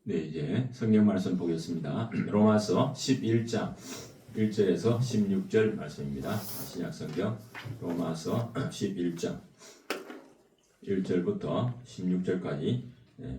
네, 이제 성경 말씀 보겠습니다. 로마서 11장 1절에서 16절 말씀입니다. 신약 성경 로마서 11장 1절부터 16절까지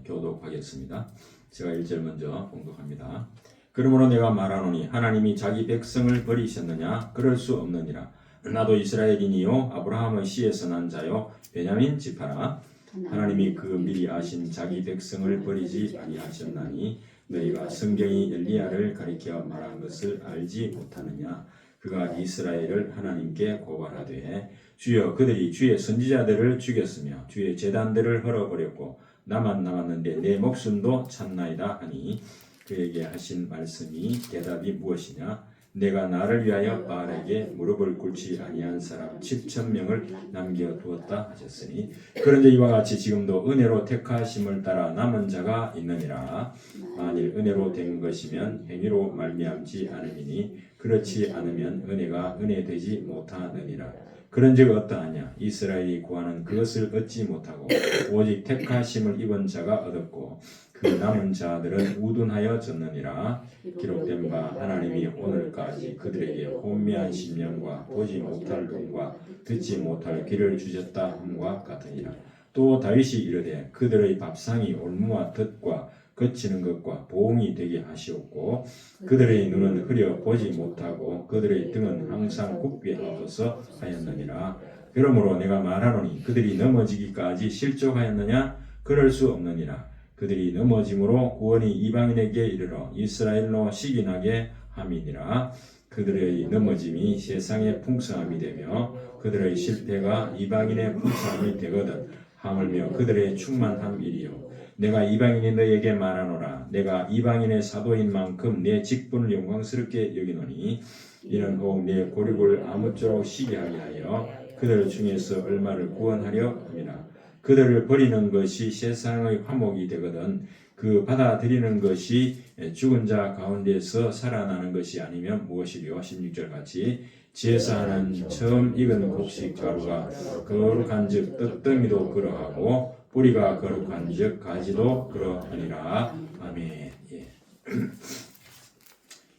교독하겠습니다. 제가 1절 먼저 봉독합니다. 그러므로 내가 말하노니 하나님이 자기 백성을 버리셨느냐? 그럴 수 없느니라. 나도 이스라엘이니요 아브라함의 씨에서 난 자요 베냐민 지파라. 하나님이 그 미리 아신 자기 백성을 버리지 아니하셨나니 너희가 성경이 엘리야를 가리켜 말한 것을 알지 못하느냐. 그가 이스라엘을 하나님께 고발하되 주여 그들이 주의 선지자들을 죽였으며 주의 제단들을 헐어버렸고 나만 남았는데 내 목숨도 찾나이다 하니 그에게 하신 말씀이 대답이 무엇이냐. 내가 나를 위하여 바알에게 무릎을 꿇지 아니한 사람 7,000명을 남겨두었다 하셨으니 그런데 이와 같이 지금도 은혜로 택하심을 따라 남은 자가 있느니라. 만일 은혜로 된 것이면 행위로 말미암지 않음이니 그렇지 않으면 은혜가 은혜되지 못하느니라. 그런즉 어떠하냐. 이스라엘이 구하는 그것을 얻지 못하고 오직 택하심을 입은 자가 얻었고 그 남은 자들은 우둔하여 졌느니라. 기록된 바 하나님이 오늘까지 그들에게 혼미한 심령과 보지 못할 눈과 듣지 못할 귀를 주셨다 함과 같으니라. 또 다윗이 이르되 그들의 밥상이 올무와 덫과 거치는 것과 보응이 되게 하시옵고 그들의 눈은 흐려 보지 못하고 그들의 등은 항상 굽게 하소서 하였느니라. 그러므로 내가 말하노니 그들이 넘어지기까지 실족하였느냐? 그럴 수 없느니라. 그들이 넘어짐으로 구원이 이방인에게 이르러 이스라엘로 시기나게 함이니라. 그들의 넘어짐이 세상의 풍성함이 되며 그들의 실패가 이방인의 풍성함이 되거든 하물며 그들의 충만함이리요. 내가 이방인이 너에게 말하노라. 내가 이방인의 사도인 만큼 내 직분을 영광스럽게 여기노니 이는 혹 내 고륙을 아무쪼록 시기하게 하여 그들 중에서 얼마를 구원하려 함이라. 그들을 버리는 것이 세상의 화목이 되거든 그 받아들이는 것이 죽은 자 가운데서 살아나는 것이 아니면 무엇이리요. 16절 같이 지혜서 하는 처음 익은 곡식 가루가 거룩한 즉 떡덩이도 그러하고 뿌리가 거룩한 즉 가지도 그러하니라. 아멘. 예.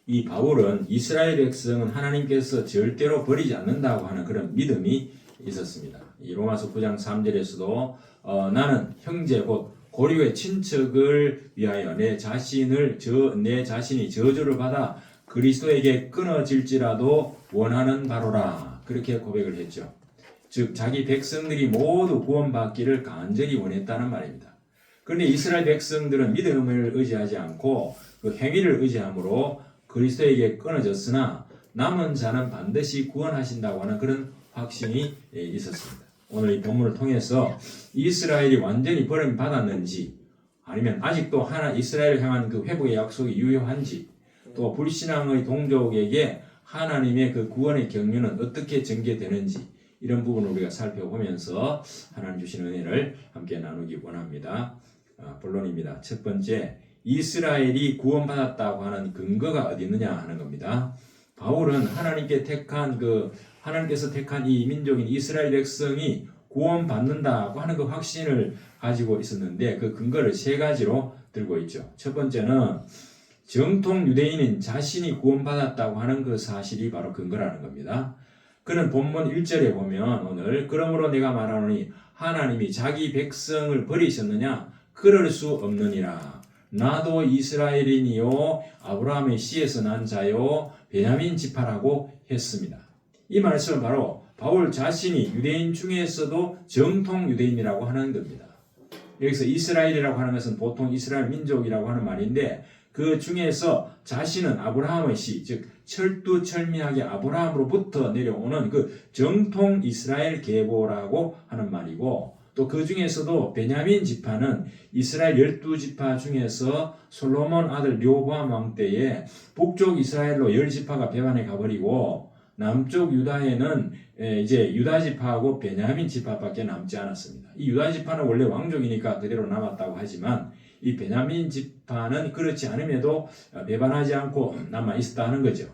이 바울은 이스라엘 백성은 하나님께서 절대로 버리지 않는다고 하는 그런 믿음이 있었습니다. 이 로마서 9장 3절에서도 나는 형제 곧 고륙의 친척을 위하여 내 자신이 저주를 받아 그리스도에게 끊어질지라도 원하는 바로라. 그렇게 고백을 했죠. 즉 자기 백성들이 모두 구원받기를 간절히 원했다는 말입니다. 그런데 이스라엘 백성들은 믿음을 의지하지 않고 그 행위를 의지함으로 그리스도에게 끊어졌으나 남은 자는 반드시 구원하신다고 하는 그런 확신이 있었습니다. 오늘 이 본문을 통해서 이스라엘이 완전히 버림받았는지 아니면 아직도 이스라엘을 향한 그 회복의 약속이 유효한지 또 불신앙의 동족에게 하나님의 그 구원의 경륜은 어떻게 전개되는지 이런 부분을 우리가 살펴보면서 하나님 주신 은혜를 함께 나누기 원합니다. 본론입니다. 첫 번째, 이스라엘이 구원받았다고 하는 근거가 어디 있느냐 하는 겁니다. 바울은 하나님께서 택한 이 민족인 이스라엘 백성이 구원받는다고 하는 그 확신을 가지고 있었는데 그 근거를 세 가지로 들고 있죠. 첫 번째는 정통 유대인인 자신이 구원받았다고 하는 그 사실이 바로 근거라는 겁니다. 그는 본문 1절에 보면 오늘 그러므로 내가 말하노니 하나님이 자기 백성을 버리셨느냐? 그럴 수 없느니라. 나도 이스라엘인이요 아브라함의 씨에서 난 자요 베냐민 지파라고 했습니다. 이 말씀은 바로 바울 자신이 유대인 중에서도 정통 유대인이라고 하는 겁니다. 여기서 이스라엘이라고 하는 것은 보통 이스라엘 민족이라고 하는 말인데 그 중에서 자신은 아브라함의 씨, 즉 철두철미하게 아브라함으로부터 내려오는 그 정통 이스라엘 계보라고 하는 말이고 또 그 중에서도 베냐민 지파는 이스라엘 12지파 중에서 솔로몬 아들 르호보암 왕 때에 북쪽 이스라엘로 10지파가 배반해 가버리고 남쪽 유다에는 이제 유다 지파하고 베냐민 지파밖에 남지 않았습니다. 이 유다 지파는 원래 왕족이니까 그대로 남았다고 하지만 이 베냐민 지파는 그렇지 않음에도 배반하지 않고 남아 있었다 하는 거죠.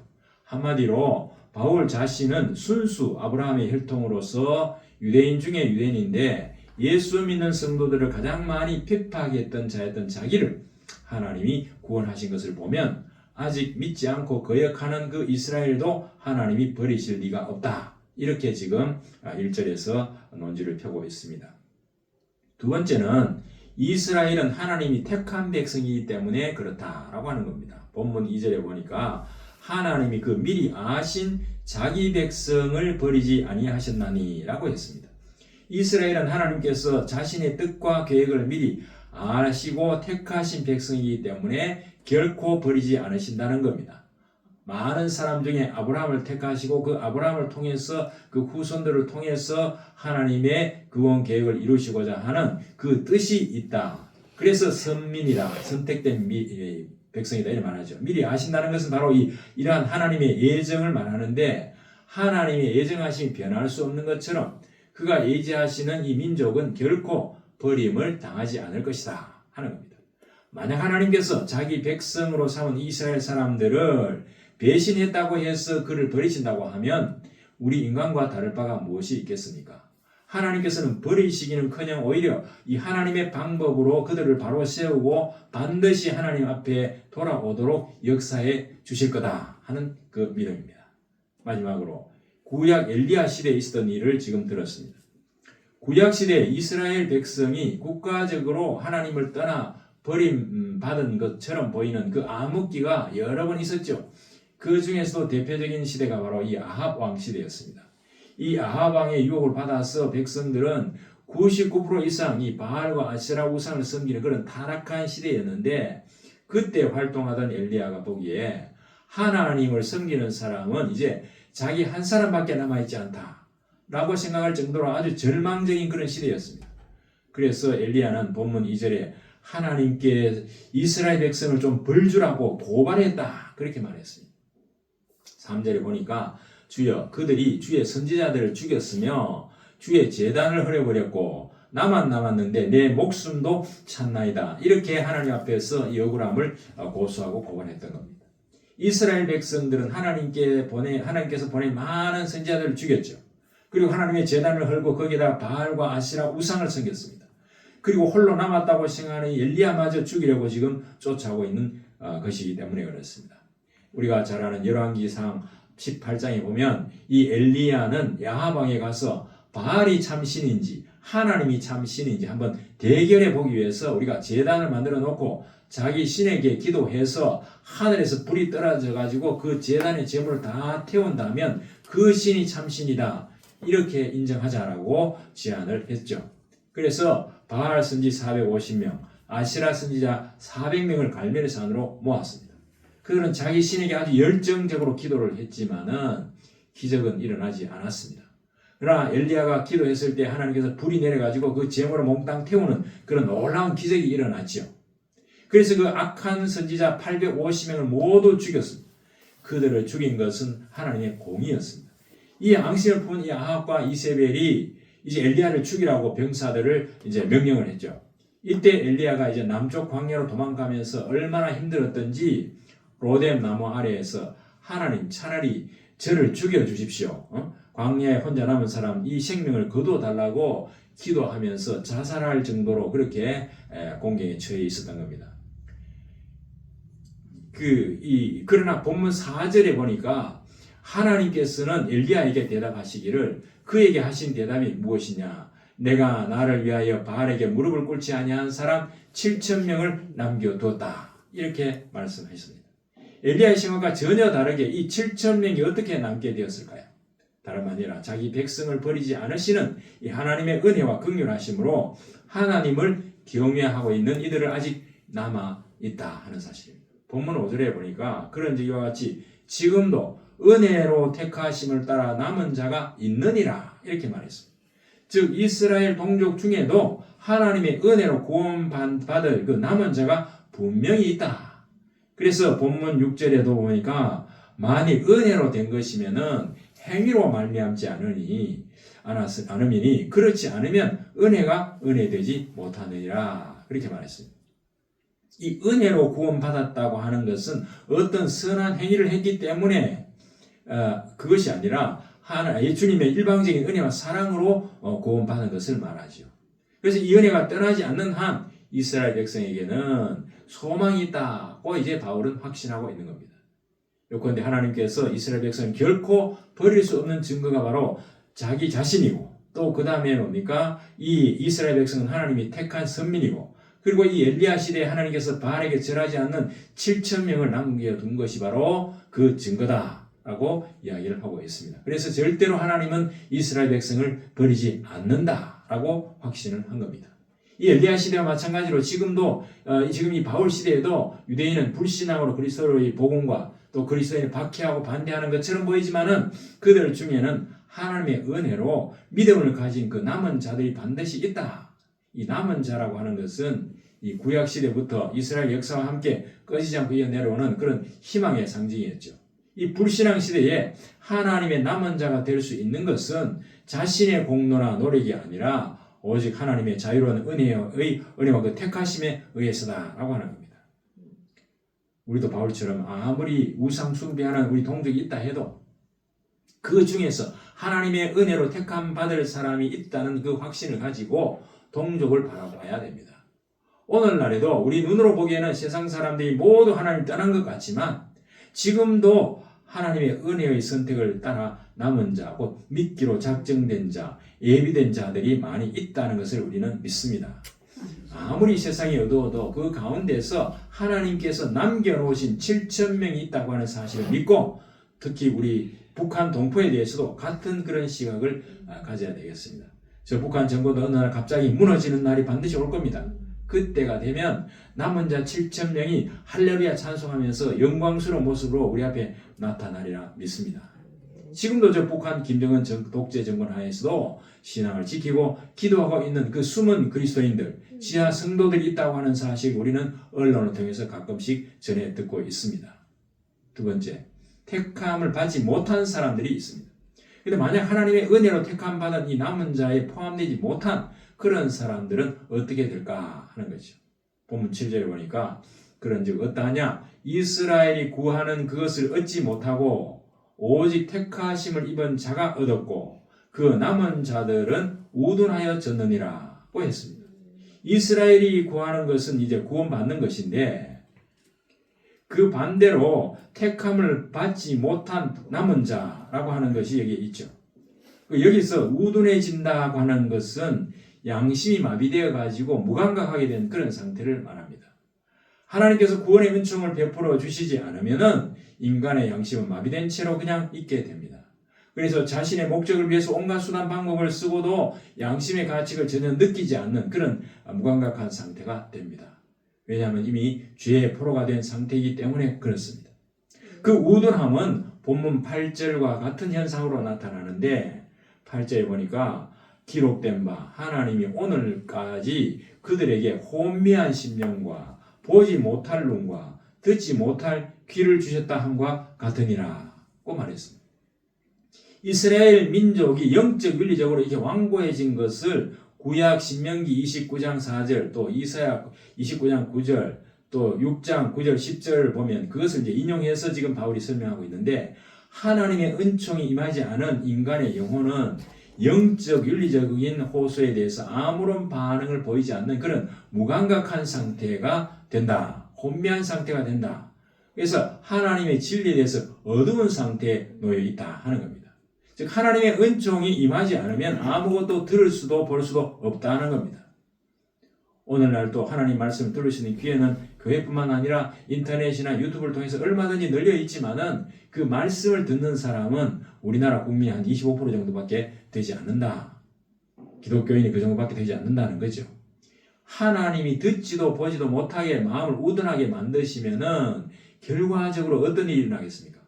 한마디로 바울 자신은 순수 아브라함의 혈통으로서 유대인 중에 유대인인데 예수 믿는 성도들을 가장 많이 핍박했던 자였던 자기를 하나님이 구원하신 것을 보면 아직 믿지 않고 거역하는 그 이스라엘도 하나님이 버리실 리가 없다. 이렇게 지금 1절에서 논지를 펴고 있습니다. 두 번째는 이스라엘은 하나님이 택한 백성이기 때문에 그렇다라고 하는 겁니다. 본문 2절에 보니까 하나님이 그 미리 아신 자기 백성을 버리지 아니하셨나니 라고 했습니다. 이스라엘은 하나님께서 자신의 뜻과 계획을 미리 아시고 택하신 백성이기 때문에 결코 버리지 않으신다는 겁니다. 많은 사람 중에 아브라함을 택하시고 그 아브라함을 통해서 그 후손들을 통해서 하나님의 구원 계획을 이루시고자 하는 그 뜻이 있다. 그래서 선민이라 선택된 백성이다 이렇게 말하죠. 미리 아신다는 것은 바로 이러한 하나님의 예정을 말하는데 하나님의 예정하심이 변할 수 없는 것처럼 그가 예지하시는 이 민족은 결코 버림을 당하지 않을 것이다 하는 겁니다. 만약 하나님께서 자기 백성으로 삼은 이스라엘 사람들을 배신했다고 해서 그를 버리신다고 하면 우리 인간과 다를 바가 무엇이 있겠습니까? 하나님께서는 버리시기는커녕 오히려 이 하나님의 방법으로 그들을 바로 세우고 반드시 하나님 앞에 돌아오도록 역사해 주실 거다 하는 그 믿음입니다. 마지막으로 구약 엘리야 시대에 있었던 일을 지금 들었습니다. 구약 시대 이스라엘 백성이 국가적으로 하나님을 떠나 버림받은 것처럼 보이는 그 암흑기가 여러 번 있었죠. 그 중에서도 대표적인 시대가 바로 이 아합 왕 시대였습니다. 이 아합 왕의 유혹을 받아서 백성들은 99% 이상 이 바알과 아세라 우상을 섬기는 그런 타락한 시대였는데 그때 활동하던 엘리야가 보기에 하나님을 섬기는 사람은 이제 자기 한 사람밖에 남아있지 않다 라고 생각할 정도로 아주 절망적인 그런 시대였습니다. 그래서 엘리야는 본문 2절에 하나님께 이스라엘 백성을 좀 벌주라고 고발했다 그렇게 말했습니다. 3절에 보니까 주여 그들이 주의 선지자들을 죽였으며 주의 제단을 헐어버렸고 나만 남았는데 내 목숨도 찼나이다. 이렇게 하나님 앞에서 이 억울함을 고소하고 고발했던 겁니다. 이스라엘 백성들은 하나님께서 보낸 많은 선지자들을 죽였죠. 그리고 하나님의 제단을 헐고 거기에다 바알과 아시라 우상을 섬겼습니다. 그리고 홀로 남았다고 생각하는 엘리야마저 죽이려고 지금 쫓아오고 있는 것이기 때문에 그렇습니다. 우리가 잘 아는 열왕기상 18장에 보면 이 엘리야는 야합 왕에 가서 바알이 참 신인지 하나님이 참 신인지 한번 대결해 보기 위해서 우리가 제단을 만들어 놓고 자기 신에게 기도해서 하늘에서 불이 떨어져 가지고 그 제단의 제물을 다 태운다면 그 신이 참 신이다 이렇게 인정하자라고 제안을 했죠. 그래서 바알 선지 450명, 아시라 선지자 400명을 갈멜의 산으로 모았습니다. 그들은 자기 신에게 아주 열정적으로 기도를 했지만은 기적은 일어나지 않았습니다. 그러나 엘리야가 기도했을 때 하나님께서 불이 내려가지고 그 제물을 몽땅 태우는 그런 놀라운 기적이 일어났죠. 그래서 그 악한 선지자 850명을 모두 죽였습니다. 그들을 죽인 것은 하나님의 공의였습니다. 이 앙심을 푼 이 아합과 이세벨이 이제 엘리야를 죽이라고 병사들을 이제 명령을 했죠. 이때 엘리야가 이제 남쪽 광야로 도망가면서 얼마나 힘들었던지 로뎀 나무 아래에서 하나님 차라리 저를 죽여주십시오. 광야에 혼자 남은 사람 이 생명을 거두어달라고 기도하면서 자살할 정도로 그렇게 공경에 처해 있었던 겁니다. 그러나 본문 4절에 보니까 하나님께서는 엘리야에게 대답하시기를 그에게 하신 대답이 무엇이냐? 내가 나를 위하여 바알에게 무릎을 꿇지 아니한 사람 7,000명을 남겨두었다. 이렇게 말씀하셨습니다. 엘리야의 생각과 전혀 다르게 이 7,000명이 어떻게 남게 되었을까요? 다름 아니라 자기 백성을 버리지 않으시는 이 하나님의 은혜와 긍휼하심으로 하나님을 경외하고 있는 이들을 아직 남아 있다 하는 사실입니다. 본문 5절에 보니까 그런 이와 같이 지금도 은혜로 택하심을 따라 남은 자가 있느니라 이렇게 말했습니다. 즉 이스라엘 동족 중에도 하나님의 은혜로 구원받을 그 남은 자가 분명히 있다. 그래서 본문 6절에도 보니까 만일 은혜로 된 것이면은 행위로 말미암지 않으니 그렇지 않으면 은혜가 은혜되지 못하느니라 그렇게 말했습니다. 이 은혜로 구원받았다고 하는 것은 어떤 선한 행위를 했기 때문에 그것이 아니라 주님의 일방적인 은혜와 사랑으로 구원받은 것을 말하죠. 그래서 이 은혜가 떠나지 않는 한 이스라엘 백성에게는 소망이 있다고 이제 바울은 확신하고 있는 겁니다. 요컨대 하나님께서 이스라엘 백성을 결코 버릴 수 없는 증거가 바로 자기 자신이고, 또 그 다음에 뭡니까? 이 이스라엘 백성은 하나님이 택한 선민이고, 그리고 이 엘리야 시대에 하나님께서 바알에게 절하지 않는 7,000명을 남겨둔 것이 바로 그 증거다라고 이야기를 하고 있습니다. 그래서 절대로 하나님은 이스라엘 백성을 버리지 않는다라고 확신을 한 겁니다. 이 엘리야 시대와 마찬가지로 지금도 지금 이 바울 시대에도 유대인은 불신앙으로 그리스도의 복음과 또 그리스도인을 박해하고 반대하는 것처럼 보이지만은 그들 중에는 하나님의 은혜로 믿음을 가진 그 남은 자들이 반드시 있다. 이 남은 자라고 하는 것은 이 구약 시대부터 이스라엘 역사와 함께 꺼지지 않고 이어내려오는 그런 희망의 상징이었죠. 이 불신앙 시대에 하나님의 남은 자가 될 수 있는 것은 자신의 공로나 노력이 아니라 오직 하나님의 자유로운 은혜와 그 택하심에 의해서다라고 하는 겁니다. 우리도 바울처럼 아무리 우상 숭배하는 우리 동족이 있다 해도 그 중에서 하나님의 은혜로 택함 받을 사람이 있다는 그 확신을 가지고 동족을 바라봐야 됩니다. 오늘날에도 우리 눈으로 보기에는 세상 사람들이 모두 하나님 떠난 것 같지만 지금도 하나님의 은혜의 선택을 따라 남은 자, 곧 믿기로 작정된 자, 예비된 자들이 많이 있다는 것을 우리는 믿습니다. 아무리 세상이 어두워도 그 가운데서 하나님께서 남겨놓으신 7,000명이 있다고 하는 사실을 믿고, 특히 우리 북한 동포에 대해서도 같은 그런 시각을 가져야 되겠습니다. 저 북한 정부도 어느 날 갑자기 무너지는 날이 반드시 올 겁니다. 그때가 되면 남은 자 7,000명이 할렐루야 찬송하면서 영광스러운 모습으로 우리 앞에 나타나리라 믿습니다. 지금도 저 북한 김정은 독재 정권 하에서도 신앙을 지키고 기도하고 있는 그 숨은 그리스도인들, 지하 성도들이 있다고 하는 사실 우리는 언론을 통해서 가끔씩 전해 듣고 있습니다. 두 번째, 택함을 받지 못한 사람들이 있습니다. 그런데 만약 하나님의 은혜로 택함 받은 이 남은 자에 포함되지 못한 그런 사람들은 어떻게 될까 하는 거죠. 본문 7절에 보니까 그런즉 어떠하냐? 이스라엘이 구하는 그것을 얻지 못하고 오직 택하심을 입은 자가 얻었고 그 남은 자들은 우둔하여졌느니라고 했습니다. 이스라엘이 구하는 것은 이제 구원받는 것인데 그 반대로 택함을 받지 못한 남은 자라고 하는 것이 여기에 있죠. 여기서 우둔해진다고 하는 것은 양심이 마비되어 가지고 무감각하게 된 그런 상태를 말합니다. 하나님께서 구원의 은총을 베풀어 주시지 않으면은 인간의 양심은 마비된 채로 그냥 있게 됩니다. 그래서 자신의 목적을 위해서 온갖 수단 방법을 쓰고도 양심의 가치를 전혀 느끼지 않는 그런 무감각한 상태가 됩니다. 왜냐하면 이미 죄의 포로가 된 상태이기 때문에 그렇습니다. 그 우둔함은 본문 8절과 같은 현상으로 나타나는데 8절에 보니까 기록된 바 하나님이 오늘까지 그들에게 혼미한 심령과 보지 못할 눈과 듣지 못할 귀를 주셨다 함과 같으니라고 말했습니다. 이스라엘 민족이 영적 윤리적으로 이렇게 완고해진 것을 구약 신명기 29장 4절 또 이사야 29장 9절 또 6장 9절 10절을 보면 그것을 이제 인용해서 지금 바울이 설명하고 있는데 하나님의 은총이 임하지 않은 인간의 영혼은 영적 윤리적인 호소에 대해서 아무런 반응을 보이지 않는 그런 무감각한 상태가 된다. 혼미한 상태가 된다. 그래서 하나님의 진리에 대해서 어두운 상태에 놓여 있다 하는 겁니다. 즉 하나님의 은총이 임하지 않으면 아무것도 들을 수도 볼 수도 없다는 겁니다. 오늘날 또 하나님 말씀을 들을 수 있는 기회는 교회뿐만 아니라 인터넷이나 유튜브를 통해서 얼마든지 널려 있지만은 그 말씀을 듣는 사람은 우리나라 국민이 한 25% 정도밖에 되지 않는다. 기독교인이 그 정도밖에 되지 않는다는 거죠. 하나님이 듣지도 보지도 못하게 마음을 우둔하게 만드시면은 결과적으로 어떤 일이 일어나겠습니까?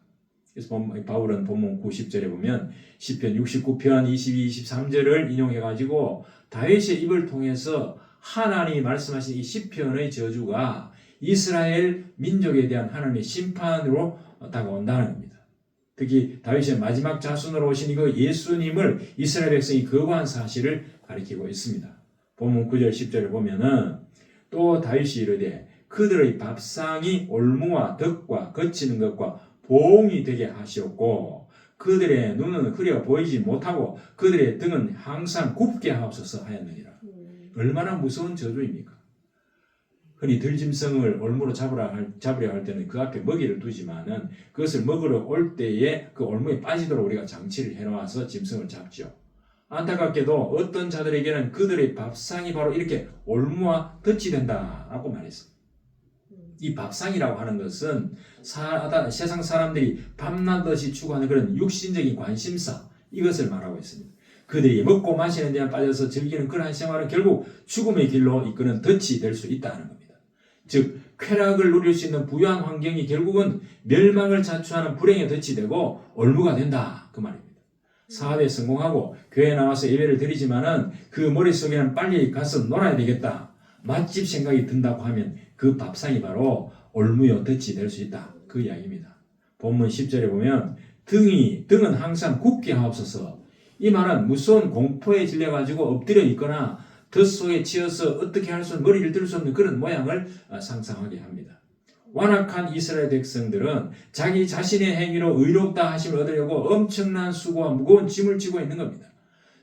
그래서 바울은 본문 90절에 보면 시편 69편 22, 23절을 인용해가지고 다윗의 입을 통해서 하나님이 말씀하신 이 시편의 저주가 이스라엘 민족에 대한 하나님의 심판으로 다가온다는 겁니다. 특히 다윗의 마지막 자손으로 오신 그 예수님을 이스라엘 백성이 거부한 사실을 가리키고 있습니다. 본문 9절 10절을 보면은 또 다윗이 이르되 그들의 밥상이 올무와 덕과 거치는 것과 보응이 되게 하시었고 그들의 눈은 흐려 보이지 못하고 그들의 등은 항상 굽게 하옵소서 하였느니라. 얼마나 무서운 저주입니까? 흔히 들짐승을 올무로 잡으려 할 때는 그 앞에 먹이를 두지만은 그것을 먹으러 올 때에 그 올무에 빠지도록 우리가 장치를 해놓아서 짐승을 잡죠. 안타깝게도 어떤 자들에게는 그들의 밥상이 바로 이렇게 올무와 덫이 된다라고 말했습니다. 이 밥상이라고 하는 것은 세상 사람들이 밤낮없이 추구하는 그런 육신적인 관심사, 이것을 말하고 있습니다. 그들이 먹고 마시는 데만 빠져서 즐기는 그러한 생활은 결국 죽음의 길로 이끄는 덫이 될 수 있다는 겁니다. 즉 쾌락을 누릴 수 있는 부유한 환경이 결국은 멸망을 자초하는 불행의 덫이 되고 올무가 된다, 그 말입니다. 사업에 성공하고 교회에 나와서 예배를 드리지만은 그 머릿속에는 빨리 가서 놀아야 되겠다, 맛집 생각이 든다고 하면 그 밥상이 바로 올무의 덫이 될 수 있다, 그 이야기입니다. 본문 10절에 보면 등은 항상 굳게 하옵소서. 이 말은 무서운 공포에 질려가지고 엎드려 있거나 덫 속에 치여서 어떻게 할 수 없는, 머리를 들 수 없는 그런 모양을 상상하게 합니다. 완악한 이스라엘 백성들은 자기 자신의 행위로 의롭다 하심을 얻으려고 엄청난 수고와 무거운 짐을 지고 있는 겁니다.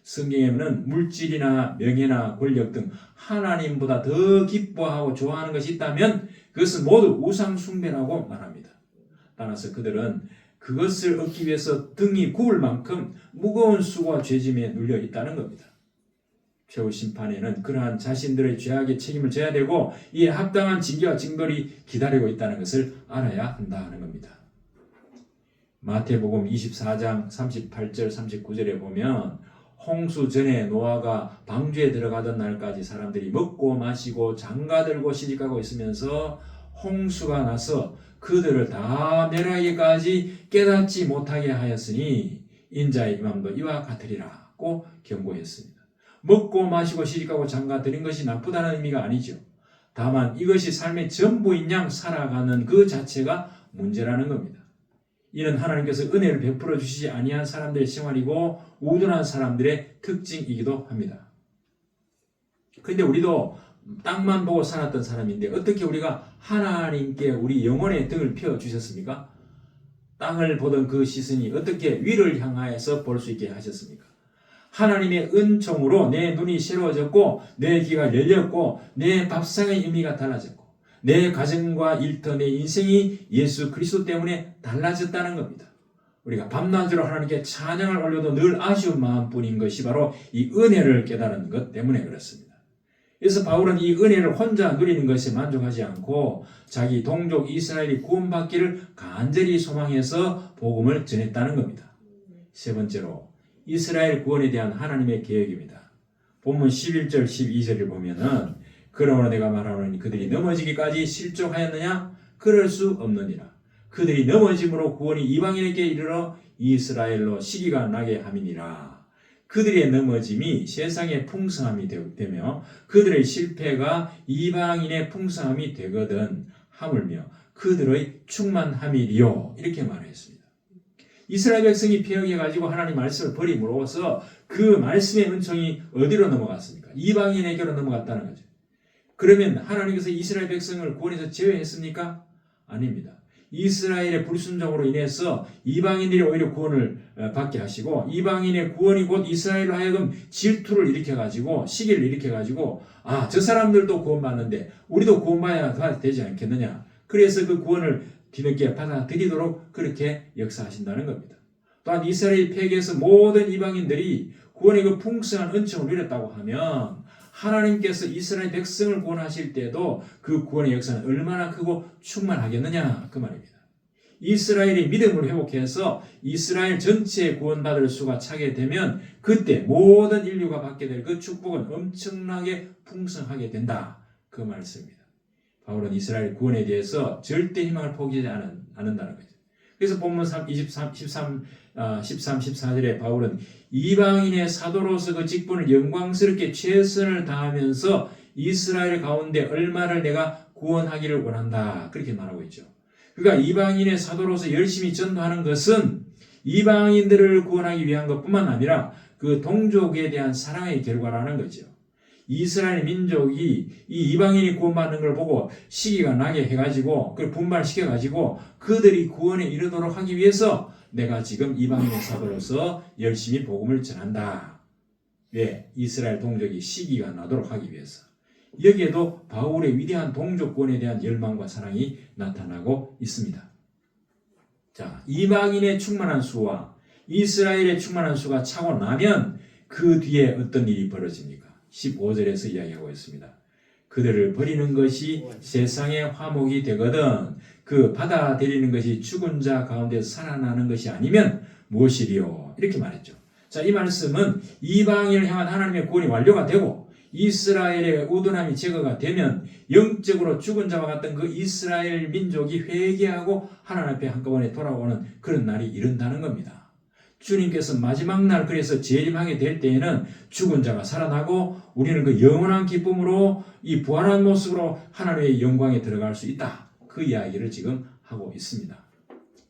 성경에는 물질이나 명예나 권력 등 하나님보다 더 기뻐하고 좋아하는 것이 있다면 그것은 모두 우상 숭배라고 말합니다. 따라서 그들은 그것을 얻기 위해서 등이 굽을 만큼 무거운 수고와 죄짐에 눌려 있다는 겁니다. 최후 심판에는 그러한 자신들의 죄악의 책임을 져야 되고 이에 합당한 징계와 징벌이 기다리고 있다는 것을 알아야 한다는 겁니다. 마태복음 24장 38절 39절에 보면 홍수 전에 노아가 방주에 들어가던 날까지 사람들이 먹고 마시고 장가들고 시집가고 있으면서 홍수가 나서 그들을 다 멸하기까지 깨닫지 못하게 하였으니 인자의 임함도 이와 같으리라고 경고했습니다. 먹고 마시고 시집가고 장가들인 것이 나쁘다는 의미가 아니죠. 다만 이것이 삶의 전부인 양 살아가는 그 자체가 문제라는 겁니다. 이는 하나님께서 은혜를 베풀어 주시지 아니한 사람들의 생활이고 우둔한 사람들의 특징이기도 합니다. 그런데 우리도 땅만 보고 살았던 사람인데 어떻게 우리가 하나님께 우리 영혼의 등을 펴주셨습니까? 땅을 보던 그 시선이 어떻게 위를 향하여서 볼 수 있게 하셨습니까? 하나님의 은총으로 내 눈이 새로워졌고 내 귀가 열렸고 내 밥상의 의미가 달라졌고 내 가정과 일터 내 인생이 예수 그리스도 때문에 달라졌다는 겁니다. 우리가 밤낮으로 하나님께 찬양을 올려도 늘 아쉬운 마음뿐인 것이 바로 이 은혜를 깨달은 것 때문에 그렇습니다. 그래서 바울은 이 은혜를 혼자 누리는 것에 만족하지 않고 자기 동족 이스라엘이 구원받기를 간절히 소망해서 복음을 전했다는 겁니다. 세 번째로 이스라엘 구원에 대한 하나님의 계획입니다. 본문 11절 12절을 보면은 그러므로 내가 말하노니 그들이 넘어지기까지 실족하였느냐? 그럴 수 없느니라. 그들이 넘어짐으로 구원이 이방인에게 이르러 이스라엘로 시기가 나게 함이니라. 그들의 넘어짐이 세상의 풍성함이 되며 그들의 실패가 이방인의 풍성함이 되거든 하물며 그들의 충만함이리요. 이렇게 말했습니다. 이스라엘 백성이 패역해가지고 하나님 말씀을 버림으로써 그 말씀의 은총이 어디로 넘어갔습니까? 이방인에게로 넘어갔다는 거죠. 그러면 하나님께서 이스라엘 백성을 구원해서 제외했습니까? 아닙니다. 이스라엘의 불순종으로 인해서 이방인들이 오히려 구원을 받게 하시고 이방인의 구원이 곧 이스라엘로 하여금 질투를 일으켜가지고 시기를 일으켜가지고 저 사람들도 구원받는데 우리도 구원받아야 되지 않겠느냐. 그래서 그 구원을 뒤늦게 받아들이도록 그렇게 역사하신다는 겁니다. 또한 이스라엘 폐역에서 모든 이방인들이 구원의 그 풍성한 은총을 누렸다고 하면 하나님께서 이스라엘 백성을 구원하실 때도 그 구원의 역사는 얼마나 크고 충만하겠느냐 그 말입니다. 이스라엘이 믿음을 회복해서 이스라엘 전체에 구원받을 수가 차게 되면 그때 모든 인류가 받게 될 그 축복은 엄청나게 풍성하게 된다 그 말씀입니다. 바울은 이스라엘 구원에 대해서 절대 희망을 포기하지 않는다는 거죠. 그래서 본문 13, 14절에 바울은 이방인의 사도로서 그 직분을 영광스럽게 최선을 다하면서 이스라엘 가운데 얼마를 내가 구원하기를 원한다. 그렇게 말하고 있죠. 그러니까 이방인의 사도로서 열심히 전도하는 것은 이방인들을 구원하기 위한 것뿐만 아니라 그 동족에 대한 사랑의 결과라는 거죠. 이스라엘 민족이 이 이방인이 구원받는 걸 보고 시기가 나게 해가지고 그걸 분발시켜가지고 그들이 구원에 이르도록 하기 위해서 내가 지금 이방인의 사도로서 열심히 복음을 전한다. 왜? 이스라엘 동족이 시기가 나도록 하기 위해서. 여기에도 바울의 위대한 동족권에 대한 열망과 사랑이 나타나고 있습니다. 자, 이방인의 충만한 수와 이스라엘의 충만한 수가 차고 나면 그 뒤에 어떤 일이 벌어집니까? 15절에서 이야기하고 있습니다. 그들을 버리는 것이 세상의 화목이 되거든 그 받아들이는 것이 죽은 자 가운데 살아나는 것이 아니면 무엇이리요? 이렇게 말했죠. 자, 이 말씀은 이방인을 향한 하나님의 구원이 완료가 되고 이스라엘의 우둔함이 제거가 되면 영적으로 죽은 자와 같은 그 이스라엘 민족이 회개하고 하나님 앞에 한꺼번에 돌아오는 그런 날이 이른다는 겁니다. 주님께서 마지막 날 그래서 재림하게 될 때에는 죽은 자가 살아나고 우리는 그 영원한 기쁨으로 이 부활한 모습으로 하나님의 영광에 들어갈 수 있다. 그 이야기를 지금 하고 있습니다.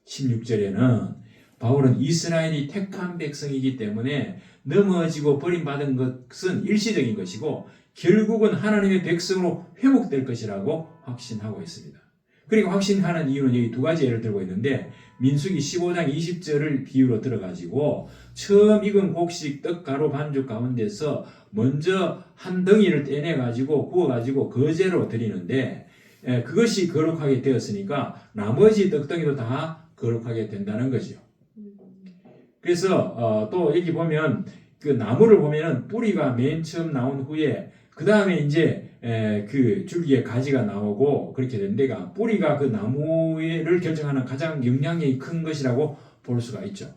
16절에는 바울은 이스라엘이 택한 백성이기 때문에 넘어지고 버림받은 것은 일시적인 것이고 결국은 하나님의 백성으로 회복될 것이라고 확신하고 있습니다. 그리고 확신하는 이유는 여기 두 가지 예를 들고 있는데 민수기 15장 20절을 비유로 들어가지고 처음 익은 곡식 떡가루 반죽 가운데서 먼저 한 덩이를 떼내가지고 구워가지고 거제로 드리는데 그것이 거룩하게 되었으니까 나머지 떡덩이도 다 거룩하게 된다는 거죠. 그래서 또 여기 보면 그 나무를 보면은 뿌리가 맨 처음 나온 후에 그 다음에 이제 그 줄기에 가지가 나오고 그렇게 된 데가 뿌리가 그 나무를 결정하는 가장 영향력이 큰 것이라고 볼 수가 있죠.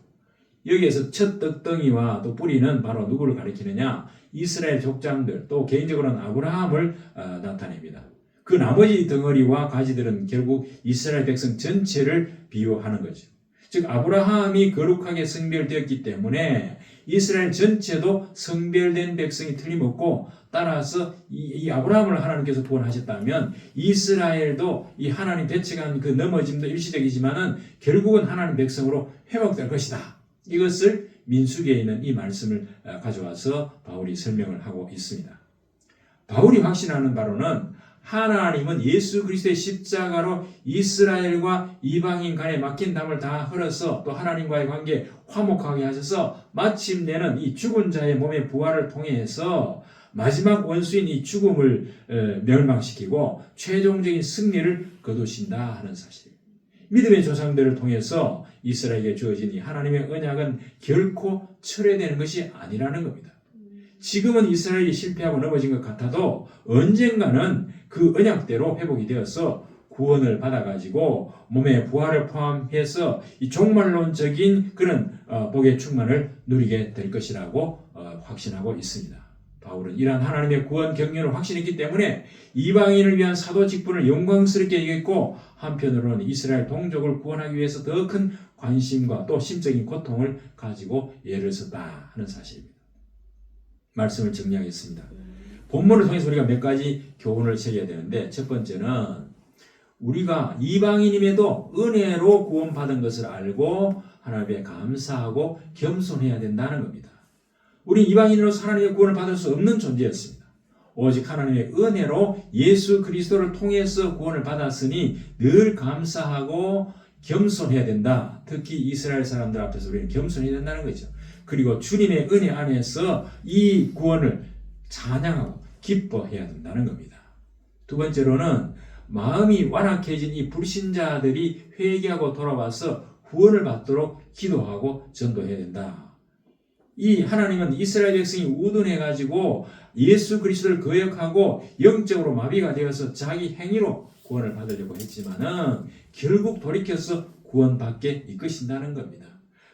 여기에서 첫 떡덩이와 또 뿌리는 바로 누구를 가리키느냐? 이스라엘 족장들 또 개인적으로는 아브라함을 나타냅니다. 그 나머지 덩어리와 가지들은 결국 이스라엘 백성 전체를 비유하는 거죠. 즉 아브라함이 거룩하게 성별되었기 때문에 이스라엘 전체도 성별된 백성이 틀림없고 따라서 이 아브라함을 하나님께서 구원하셨다면 이스라엘도 이 하나님 대책한 그 넘어짐도 일시적이지만은 결국은 하나님 백성으로 회복될 것이다. 이것을 민수기에 있는 이 말씀을 가져와서 바울이 설명을 하고 있습니다. 바울이 확신하는 바로는 하나님은 예수 그리스도의 십자가로 이스라엘과 이방인 간에 막힌 담을 다 흘러서 또 하나님과의 관계 화목하게 하셔서 마침내는 이 죽은 자의 몸의 부활을 통해서 마지막 원수인 이 죽음을 멸망시키고 최종적인 승리를 거두신다 하는 사실. 믿음의 조상들을 통해서 이스라엘에게 주어진 이 하나님의 언약은 결코 철회되는 것이 아니라는 겁니다. 지금은 이스라엘이 실패하고 넘어진 것 같아도 언젠가는 그 언약대로 회복이 되어서 구원을 받아가지고 몸의 부활을 포함해서 이 종말론적인 그런 복의 충만을 누리게 될 것이라고 확신하고 있습니다. 바울은 이러한 하나님의 구원 경륜을 확신했기 때문에 이방인을 위한 사도 직분을 영광스럽게 여겼고 한편으로는 이스라엘 동족을 구원하기 위해서 더 큰 관심과 또 심적인 고통을 가지고 예를 썼다 하는 사실입니다. 말씀을 정리하겠습니다. 본문을 통해서 우리가 몇 가지 교훈을 새겨야 되는데 첫 번째는 우리가 이방인임에도 은혜로 구원받은 것을 알고 하나님께 감사하고 겸손해야 된다는 겁니다. 우리 이방인으로서 하나님의 구원을 받을 수 없는 존재였습니다. 오직 하나님의 은혜로 예수 그리스도를 통해서 구원을 받았으니 늘 감사하고 겸손해야 된다. 특히 이스라엘 사람들 앞에서 우리는 겸손해야 된다는 거죠. 그리고 주님의 은혜 안에서 이 구원을 찬양하고 기뻐해야 된다는 겁니다. 두 번째로는 마음이 완악해진 이 불신자들이 회개하고 돌아와서 구원을 받도록 기도하고 전도해야 된다. 이 하나님은 이스라엘 백성이 우둔해가지고 예수 그리스도를 거역하고 영적으로 마비가 되어서 자기 행위로 구원을 받으려고 했지만은 결국 돌이켜서 구원받게 이끄신다는 겁니다.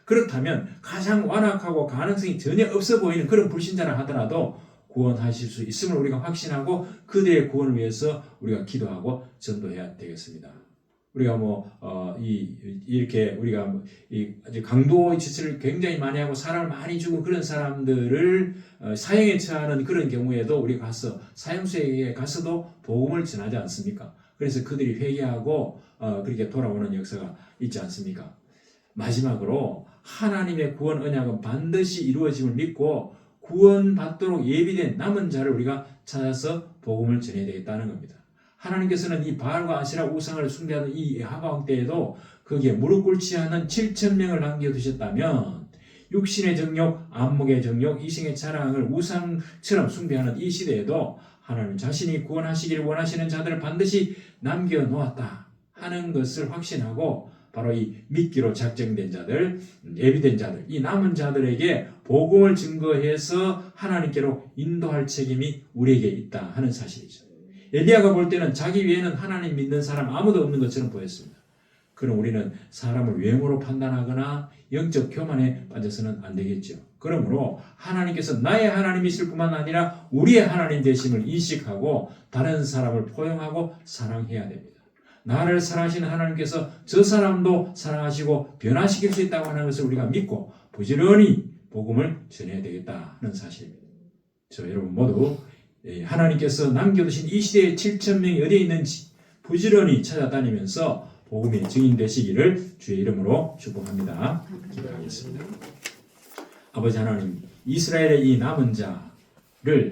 그렇다면 가장 완악하고 가능성이 전혀 없어 보이는 그런 불신자라 하더라도 구원하실 수 있음을 우리가 확신하고 그들의 구원을 위해서 우리가 기도하고 전도해야 되겠습니다. 우리가 이렇게 우리가 아주 강도 지체를 굉장히 많이 하고 사람을 많이 죽은 그런 사람들을 사형에 처하는 그런 경우에도 우리가 가서 사형수에게 가서도 복음을 전하지 않습니까? 그래서 그들이 회개하고 그렇게 돌아오는 역사가 있지 않습니까? 마지막으로 하나님의 구원 언약은 반드시 이루어짐을 믿고 구원받도록 예비된 남은 자를 우리가 찾아서 복음을 전해야 되겠다는 겁니다. 하나님께서는 이 바알과 아세라 우상을 숭배하는 이 하방 때에도 거기에 무릎 꿇지 않은 7,000명을 남겨두셨다면 육신의 정욕, 안목의 정욕, 이생의 자랑을 우상처럼 숭배하는 이 시대에도 하나님 자신이 구원하시기를 원하시는 자들을 반드시 남겨놓았다 하는 것을 확신하고 바로 이 믿기로 작정된 자들, 예비된 자들, 이 남은 자들에게 복음을 증거해서 하나님께로 인도할 책임이 우리에게 있다 하는 사실이죠. 엘리야가 볼 때는 자기 외에는 하나님 믿는 사람 아무도 없는 것처럼 보였습니다. 그럼 우리는 사람을 외모로 판단하거나 영적 교만에 빠져서는 안 되겠죠. 그러므로 하나님께서 나의 하나님이실 뿐만 아니라 우리의 하나님 되심을 인식하고 다른 사람을 포용하고 사랑해야 됩니다. 나를 사랑하시는 하나님께서 저 사람도 사랑하시고 변화시킬 수 있다고 하는 것을 우리가 믿고 부지런히 복음을 전해야 되겠다 하는 사실입니다. 저 여러분 모두 하나님께서 남겨두신 이 시대에 7,000명이 어디에 있는지 부지런히 찾아다니면서 복음의 증인 되시기를 주의 이름으로 축복합니다. 기도하겠습니다. 아버지 하나님, 이스라엘의 이 남은 자를